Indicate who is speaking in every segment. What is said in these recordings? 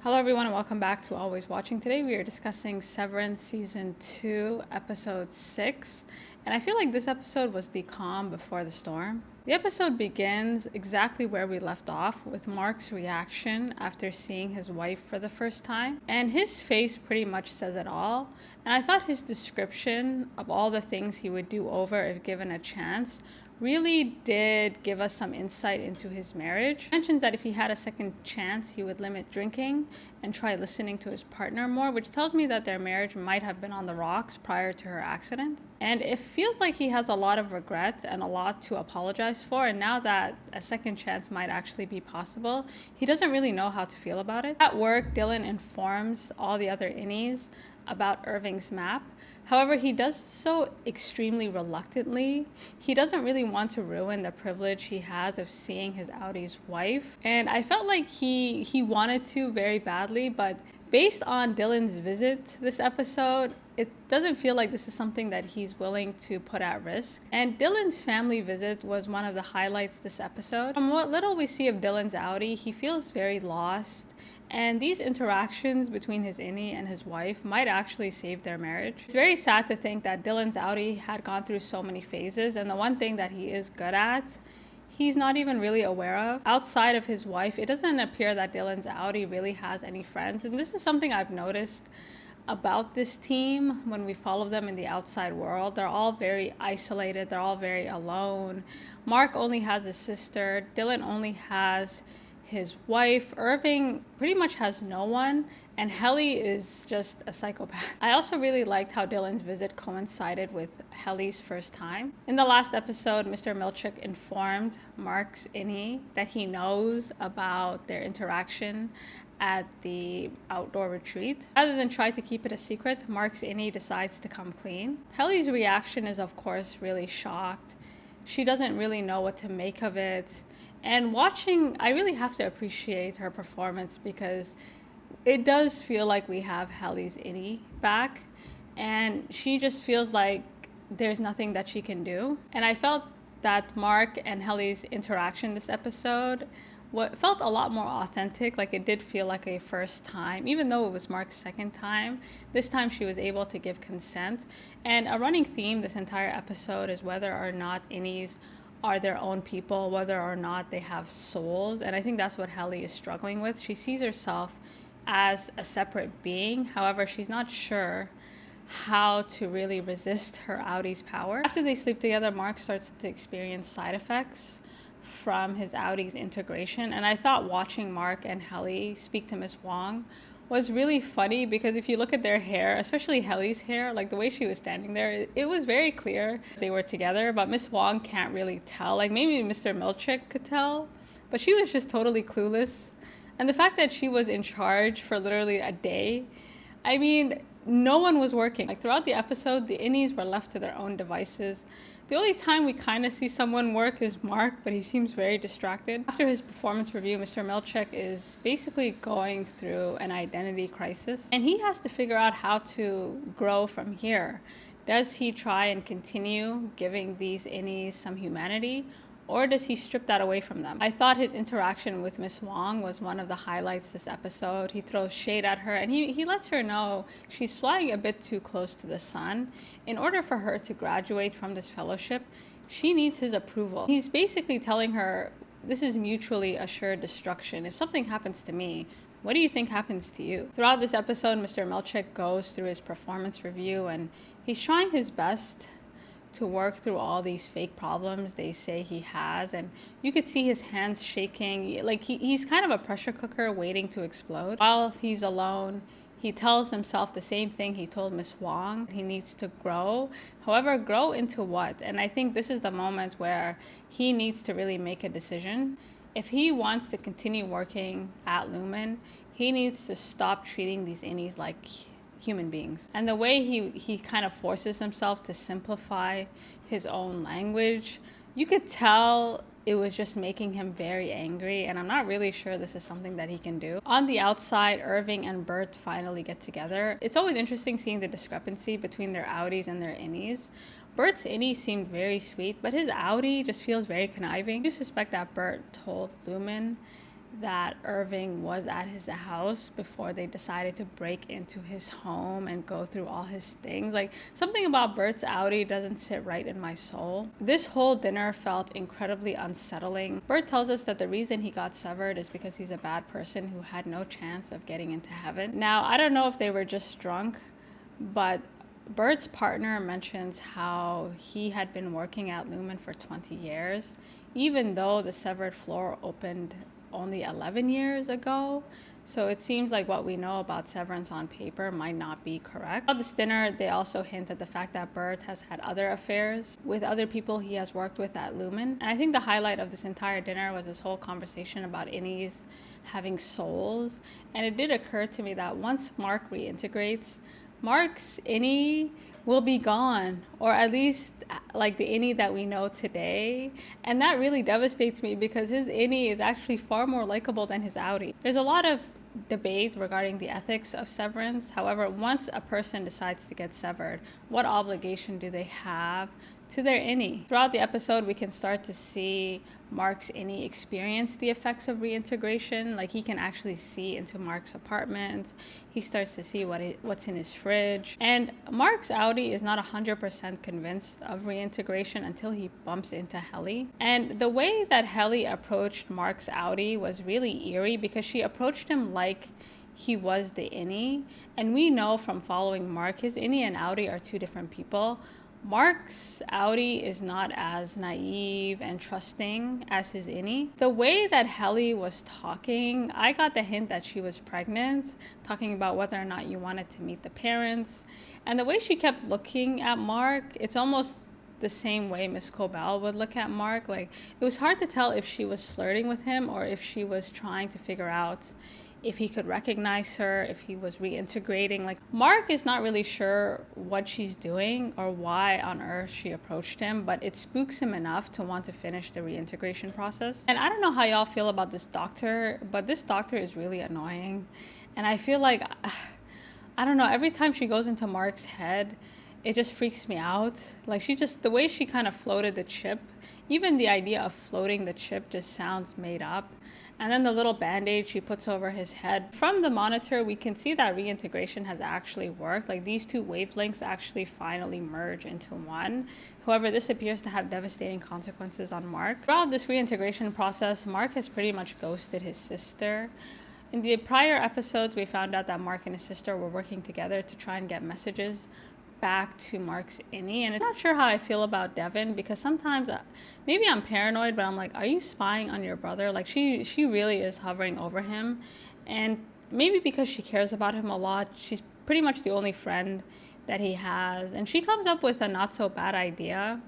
Speaker 1: Hello everyone and welcome back to Always Watching. Today we are discussing Severance Season 2, Episode 6. And I feel like this episode was the calm before the storm. The episode begins exactly where we left off, with Mark's reaction after seeing his wife for the first time. And his face pretty much says it all. And I thought his description of all the things he would do over if given a chance really did give us some insight into his marriage. He mentions that if he had a second chance, he would limit drinking and try listening to his partner more, which tells me that their marriage might have been on the rocks prior to her accident. And it feels like he has a lot of regret and a lot to apologize for, and now that a second chance might actually be possible, he doesn't really know how to feel about it. At work, Dylan informs all the other innies about Irving's map. However, he does so extremely reluctantly. He doesn't really want to ruin the privilege he has of seeing his Audi's wife. And I felt like he wanted to very badly, but based on Dylan's visit this episode, it doesn't feel like this is something that he's willing to put at risk. And Dylan's family visit was one of the highlights this episode. From what little we see of Dylan's Audi, he feels very lost. And these interactions between his innie and his wife might actually save their marriage. It's very sad to think that Dylan's Audi had gone through so many phases, and the one thing that he is good at, he's not even really aware of. Outside of his wife, it doesn't appear that Dylan's Audi really has any friends. And this is something I've noticed about this team when we follow them in the outside world. They're all very isolated. They're all very alone. Mark only has a sister. Dylan only has his wife. Irving pretty much has no one, and Helly is just a psychopath. I also really liked how Dylan's visit coincided with Helly's first time. In the last episode, Mr. Milchick informed Mark's innie that he knows about their interaction at the outdoor retreat. Rather than try to keep it a secret, Mark's innie decides to come clean. Helly's reaction is, of course, really shocked. She doesn't really know what to make of it. And watching, I really have to appreciate her performance, because it does feel like we have Helly's innie back, and she just feels like there's nothing that she can do. And I felt that Mark and Helly's interaction this episode felt a lot more authentic. Like, it did feel like a first time, even though it was Mark's second time. This time she was able to give consent. And a running theme this entire episode is whether or not innies are their own people, whether or not they have souls. And I think that's what Helly is struggling with. She sees herself as a separate being. However, she's not sure how to really resist her Audi's power. After they sleep together, Mark starts to experience side effects from his Audi's integration. And I thought watching Mark and Helly speak to Miss Wong was really funny, because if you look at their hair, especially Helly's hair, like the way she was standing there, it was very clear they were together, but Miss Wong can't really tell. Like, maybe Mr. Milchick could tell, but she was just totally clueless. And the fact that she was in charge for literally a day, I mean, no one was working. Like, throughout the episode, the innies were left to their own devices. The only time we kind of see someone work is Mark, but he seems very distracted. After his performance review, Mr. Milchick is basically going through an identity crisis, and he has to figure out how to grow from here. Does he try and continue giving these innies some humanity, or does he strip that away from them? I thought his interaction with Miss Wong was one of the highlights this episode. He throws shade at her, and he lets her know she's flying a bit too close to the sun. In order for her to graduate from this fellowship, she needs his approval. He's basically telling her, this is mutually assured destruction. If something happens to me, what do you think happens to you? Throughout this episode, Mr. Milchick goes through his performance review, and he's trying his best to work through all these fake problems they say he has. And you could see his hands shaking. Like, he's kind of a pressure cooker waiting to explode. While he's alone, he tells himself the same thing he told Miss Wong. He needs to grow. However, grow into what? And I think this is the moment where he needs to really make a decision. If he wants to continue working at Lumen, he needs to stop treating these innies like human beings. And the way he kind of forces himself to simplify his own language, you could tell it was just making him very angry, and I'm not really sure this is something that he can do. On the outside, Irving and Bert finally get together. It's always interesting seeing the discrepancy between their Audis and their innies. Bert's innie seemed very sweet, but his Audi just feels very conniving. I do suspect that Bert told Lumen that Irving was at his house before they decided to break into his home and go through all his things. Like, something about Bert's Audi doesn't sit right in my soul. This whole dinner felt incredibly unsettling. Bert tells us that the reason he got severed is because he's a bad person who had no chance of getting into heaven. Now, I don't know if they were just drunk, but Bert's partner mentions how he had been working at Lumen for 20 years, even though the severed floor opened only 11 years ago. So it seems like what we know about Severance on paper might not be correct. At this dinner, they also hint at the fact that Bert has had other affairs with other people he has worked with at Lumen. And I think the highlight of this entire dinner was this whole conversation about innies having souls. And it did occur to me that once Mark reintegrates, Mark's innie will be gone, or at least like the innie that we know today. And that really devastates me because his innie is actually far more likable than his outie. There's a lot of debate regarding the ethics of severance. However, once a person decides to get severed, what obligation do they have to their innie? Throughout the episode, we can start to see Mark's innie experience the effects of reintegration. Like, he can actually see into Mark's apartment. He starts to see what's in his fridge. And Mark's outie is not 100% convinced of reintegration until he bumps into Helly. And the way that Helly approached Mark's outie was really eerie because she approached him like he was the innie. And we know from following Mark, his innie and outie are two different people. Mark's outie is not as naive and trusting as his innie. The way that Helly was talking, I got the hint that she was pregnant, talking about whether or not you wanted to meet the parents. And the way she kept looking at Mark, it's almost the same way Miss Cobell would look at Mark. Like, it was hard to tell if she was flirting with him or if she was trying to figure out if he could recognize her, if he was reintegrating. Like, Mark is not really sure what she's doing or why on earth she approached him, but it spooks him enough to want to finish the reintegration process. And I don't know how y'all feel about this doctor, but this doctor is really annoying. And I feel like, I don't know, every time she goes into Mark's head, it just freaks me out. Like, the way she kind of floated the chip, even the idea of floating the chip just sounds made up. And then the little band-aid she puts over his head. From the monitor, we can see that reintegration has actually worked. Like, these two wavelengths actually finally merge into one. However, this appears to have devastating consequences on Mark. Throughout this reintegration process, Mark has pretty much ghosted his sister. In the prior episodes, we found out that Mark and his sister were working together to try and get messages back to Mark's innie. And I'm not sure how I feel about Devin, because sometimes maybe I'm paranoid, but I'm like, are you spying on your brother? Like, she really is hovering over him. And maybe because she cares about him a lot, she's pretty much the only friend that he has. And she comes up with a not so bad idea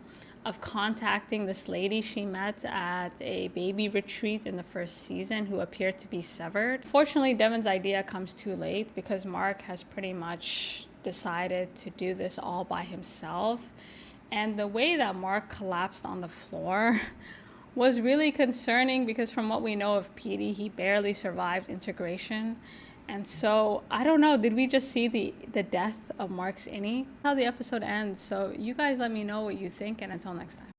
Speaker 1: of contacting this lady she met at a baby retreat in the first season who appeared to be severed. Fortunately, Devin's idea comes too late because Mark has pretty much decided to do this all by himself. And the way that Mark collapsed on the floor was really concerning because from what we know of Petey, he barely survived integration. And so, I don't know, did we just see the death of Mark's innie? How the episode ends. So you guys let me know what you think, and until next time.